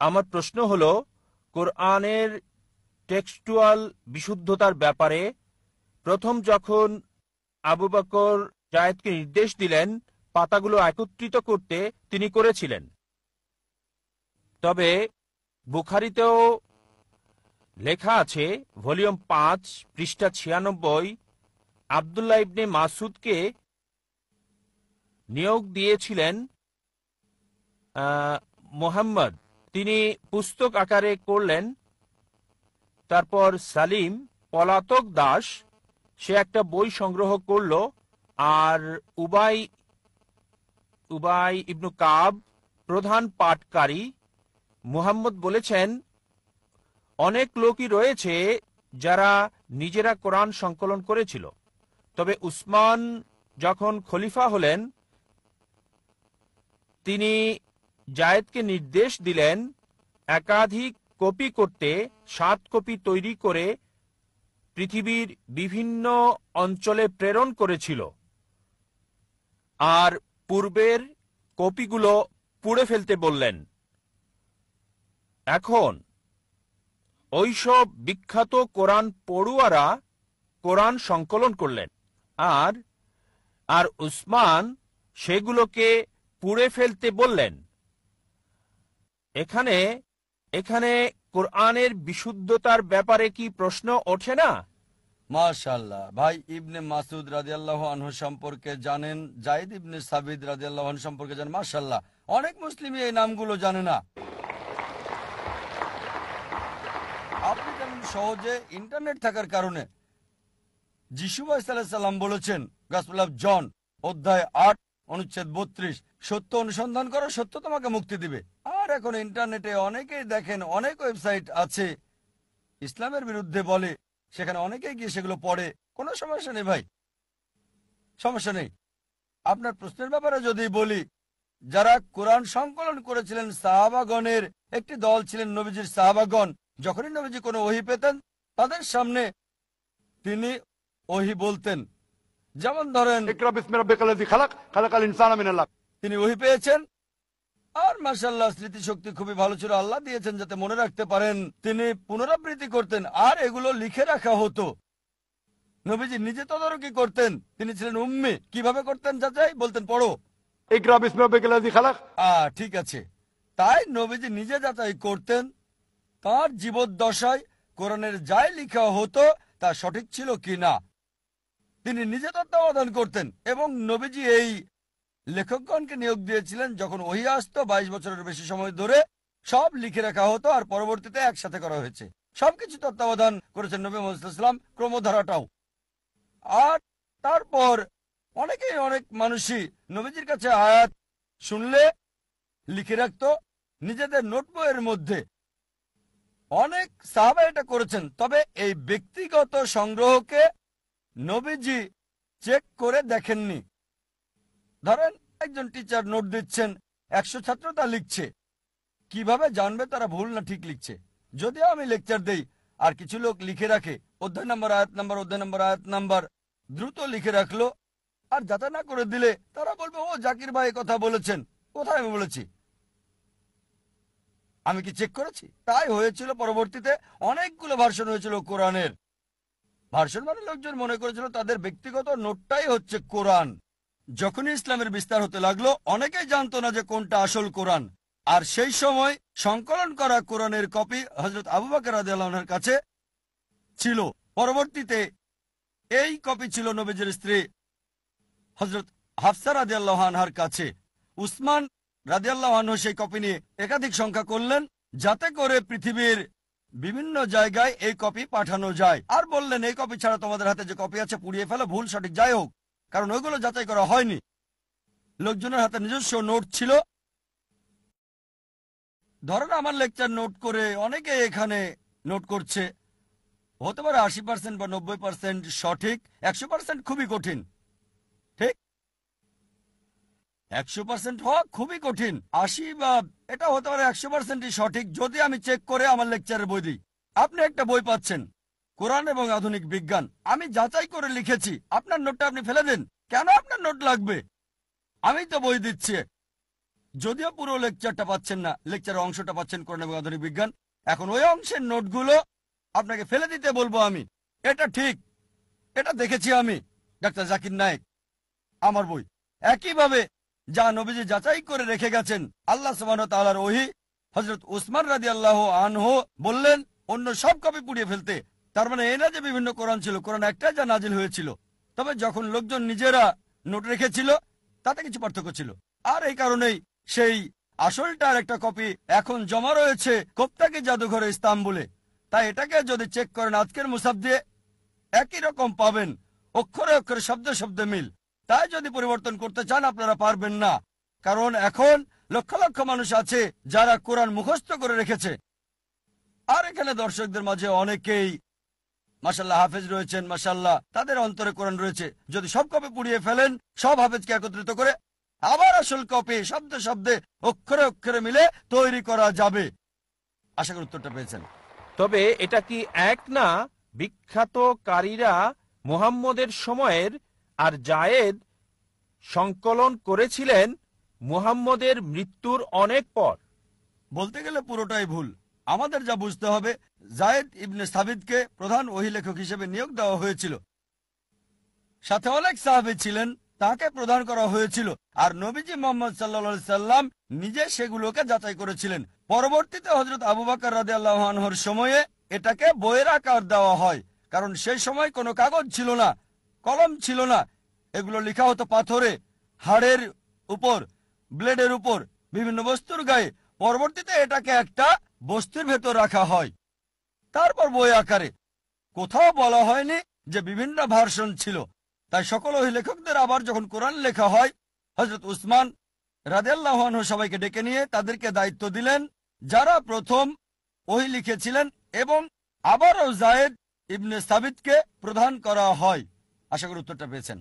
আমার প্রশ্ন হলো, কোরআনের টেক্সটুয়াল বিশুদ্ধতার ব্যাপারে প্রথম যখন আবু বকর জায়েদকে নির্দেশ দিলেন পাতাগুলো একত্রিত করতে, তিনি করেছিলেন। তবে বুখারীতেও লেখা আছে, ভলিউম 5 পৃষ্ঠা 96, আবদুল্লাহ ইবনে মাসুদকে নিয়োগ দিয়েছিলেন মোহাম্মদ, তিনি পুস্তক আকারে করলেন। তারপর সালিম পলাতক দাস, সে একটা বই সংগ্রহ করল। আর উবাই ইবনু কাব প্রধান পাঠকারী। মুহাম্মদ বলেছেন, অনেক লোকই রয়েছে যারা নিজেরা কোরআন সংকলন করেছিল, তবে উসমান যখন খলিফা হলেন তিনি জায়েদকে নির্দেশ দিলেন একাধিক কপি করতে। 7 কপি তৈরি করে পৃথিবীর বিভিন্ন অঞ্চলে প্রেরণ করেছিল, আর পূর্বের কপিগুলো পুড়ে ফেলতে বললেন। এখন ওইসব বিখ্যাত কোরআন পড়ুয়ারা কোরআন সংকলন করলেন, আর আর উসমান সেগুলোকে পুড়ে ফেলতে বললেন। এখানে এখানে কোরআনের বিশুদ্ধতার ব্যাপারে কি প্রশ্ন ওঠে না? মাশাআল্লাহ, ভাই ইবনে মাসুদ রাদিয়াল্লাহু আনহু সম্পর্কে জানেন, জায়েদ ইবনে সাবিত রাদিয়াল্লাহু আনহু সম্পর্কে জানেন। মাশাআল্লাহ, অনেক মুসলিমই এই নামগুলো জানে না। আপনি জানেন সহজে ইন্টারনেট থাকার কারণে যিশু আলাইহিস সালাম বলেছেন, গসপেল অফ জন অধ্যায় 8 অনুচ্ছেদ 32, সত্য অনুসন্ধান করো, সত্য তোমাকে মুক্তি দিবে। আর এখন ইন্টারনেটে অনেকেই দেখেন, অনেক ওয়েবসাইট আছে ইসলামের বিরুদ্ধে বলে, সেখানে অনেকেই গিয়ে সেগুলো পড়ে। কোনো সমস্যা নেই ভাই, সমস্যা নেই। আপনার প্রশ্নের ব্যাপারে যদি বলি, যারা কোরআন সংকলন করেছিলেন সাহাবাগণের একটি দল ছিলেন নবীজির সাহাবাগণ। যখনই নবীজি কোনো ওহী পেতেন তাদের সামনে তিনি ওহী বলতেন। যেমন ধরেন তিনি ওহী পেয়েছেন, আর মাশাআল্লাহ স্মৃতিশক্তি খুবই ভালো ছিল, আল্লাহ দিয়েছেন যাতে মনে রাখতে পারেন। তিনি পুনরাবৃত্তি করতেন আর এগুলো লিখে রাখা হতো। নবীজি নিজে তদারকি করতেন, তিনি ছিলেন উম্মি। কিভাবে করতেন যাচাই? বলতেন পড়ো। ঠিক আছে, তাই নবীজি নিজে যাচাই করতেন তাঁর জীবদ্দশায় কোরআনের যাই লেখা হতো তা সঠিক ছিল কিনা। তিনি নিজে তত্ত্বাবধান করতেন এবং নবীজি এই লেখকগণকে নিয়োগ দিয়েছিলেন। যখন ওহী আসতো 22 বছরের বেশি সময় ধরে সব লিখে রাখা হতো আর পরবর্তীতে একসাথে করা হয়েছে। সবকিছু তত্ত্বাবধান করেছেন নবী মুহাম্মদ সাল্লাল্লাহু আলাইহি ওয়াসাল্লাম, ক্রমধারাটাও। আর তারপর অনেক মানুষই নবীজির কাছে আয়াত শুনলে লিখে রাখতো নিজেদের নোটবইয়ের মধ্যে। অনেক সাহাবা এটা করেছেন, তবে এই ব্যক্তিগত সংগ্রহকে নবীজি চেক করে দেখেননি। ধরেন একজন টিচার নোট দিচ্ছেন, 100 ছাত্র তা লিখছে, কিভাবে জানবে তারা ভুল না ঠিক লিখছে? যদিও আমি লেকচার দেই আর কিছু লোক লিখে রাখে অধ্যায় নাম্বার, আয়াত নাম্বার, অধ্যায় নাম্বার, আয়াত নাম্বার, দ্রুত লিখে রাখলো, আর যাচাই না করে দিলে তারা বলবে, ও জাকির ভাই কথা বলেছেন। কোথায় আমি বলেছি? আমি কি চেক করেছি? তাই হয়েছিল। পরবর্তীতে অনেকগুলো ভার্সন হয়েছিল কোরআনের। ভার্সন মানে লোকজন মনে করেছিল তাদের ব্যক্তিগত নোটটাই হচ্ছে কোরআন। যখনই ইসলামের বিস্তার হতে লাগলো অনেকেই জানতো না যে কোনটা আসল কোরআন। আর সেই সময় সংকলন করা কোরআনের কপি হযরত আবু বকর রাদিয়াল্লাহু আনহুর কাছে ছিল। পরবর্তীতে এই কপি ছিল নবীজির স্ত্রী হযরত হাফসা রাদিয়াল্লাহু আনহার কাছে। উসমান রাদিয়াল্লাহু আনহু সেই কপি নিয়ে একাধিক সংখ্যা করলেন যাতে করে পৃথিবীর বিভিন্ন জায়গায় এই কপি পাঠানো যায়, আর বললেন এই কপি ছাড়া তোমাদের হাতে যে কপি আছে পুড়িয়ে ফেলো, ভুল সঠিক যাই হোক, কারণ ওইগুলো যাচাই করা হয়নি। লোকজনের হাতে নিজস্ব নোট ছিল। ধরেন আমার লেকচার নোট করে অনেকে এখানে নোট করছে, হতে পারে 80% বা 90% সঠিক, 100% খুবই কঠিন। ঠিক, 100% হওয়া খুবই কঠিন। 80 বা এটা হতে পারে 100%ই সঠিক যদি আমি চেক করে আমার লেকচারের বই দিই। আপনি একটা বই পাচ্ছেন, কোরআন এবং আধুনিক বিজ্ঞান, আমি যাচাই করে লিখেছি, আপনার নোটটা আপনি ফেলে দেন। কেন আপনার নোট লাগবে? আমি তো বই দিচ্ছি। যদিও পুরো লেকচারটা পাচ্ছেন না, লেকচারের অংশটা পাচ্ছেন কোরআন এবং আধুনিক বিজ্ঞান। এখন ওই অংশের নোটগুলো আপনাকে ফেলে দিতে বলবো আমি। এটা ঠিক, এটা দেখেছি আমি, ডাক্তার জাকির নায়েক, আমার বই। একইভাবে যা নবীজি যাচাই করে রেখে গেছেন, আল্লাহ সুবহানাহু ওয়া তাআলার ওহী, হযরত উসমান রাদিয়াল্লাহু আনহু বললেন অন্য সব কপি পুড়িয়ে ফেলতে। তার মানে এই না যে বিভিন্ন কোরআন ছিল, কোরআন একটাই যা নাজিল হয়েছিল। তবে যখন লোকজন নিজেরা নোট রেখেছিল তাতে কিছু পার্থক্য ছিল, আর এই কারণেই সেই আসলটার একটা কপি এখন জমা রয়েছে কোপ্তাকি জাদুঘরে ইস্তাম্বুলে। তাই এটাকে যদি চেক করেন আজকের মুসাফ দিয়ে একই রকম পাবেন, অক্ষরে অক্ষরে শব্দে শব্দে মিল। তাই যদি পরিবর্তন করতে চান আপনারা পারবেন না, কারণ এখন লক্ষ লক্ষ মানুষ আছে যারা কোরআন মুখস্থ করে রেখেছে। আর এখানে দর্শকদের মাঝে অনেকেই মাশাআল্লাহ হাফেজ রয়েছেন, মাশাআল্লাহ তাদের অন্তরে কোরআন রয়েছে। যদি সব কপি পুড়িয়ে ফেলেন, সব হাফেজকে একত্রিত করে আবার আসল কপি শব্দে শব্দে অক্ষরে অক্ষরে মিলে তৈরি করা যাবে। আশা করি উত্তরটা পেয়েছেন। তবে এটা কি এক না বিখ্যাতকারীরা মুহাম্মদের সময়ের আর জায়েদ সংকলন করেছিলেন মুহাম্মদের মৃত্যুর অনেক পর? বলতে গেলে পুরোটাই ভুল। আমাদের যা বুঝতে হবে, জায়েদ ইবনে সাবিতকে প্রধান ওহী লেখক হিসেবে নিয়োগ দেওয়া হয়েছিল, সাথে অনেক সাহাবী ছিলেন, তাকে প্রদান করা হয়েছিল। আর নবীজি মুহাম্মদ সাল্লাল্লাহু আলাইহি সাল্লাম নিজে সেগুলোকে যাচাই করেছিলেন। পরবর্তীতে হযরত আবু বকর রাদিয়াল্লাহু আনহুর সময়ে এটাকে বইয়ের আকার দেওয়া হয়, কারণ সেই সময় কোনো কাগজ ছিল না, কলম ছিল না। এগুলো লেখা হতো পাথরে, হাড়ের উপর, ব্লেডের উপর, বিভিন্ন বস্তুর গায়ে। পরবর্তীতে এটাকে একটা বস্তুর ভেতর রাখা হয়, তারপর বই আকারে। কোথাও বলা হয়নি যে বিভিন্ন ভার্সন ছিল। তাই সকল ওহী লেখকদের আবার যখন কোরআন লেখা হয়, হযরত উসমান রাদিয়াল্লাহু আনহু সবাইকে ডেকে নিয়ে তাদেরকে দায়িত্ব দিলেন যারা প্রথম ওহী লিখেছিলেন, এবং আবারও জায়েদ ইবনে সাবিতকে প্রদান করা হয়। আশা করি উত্তরটা পেয়েছেন।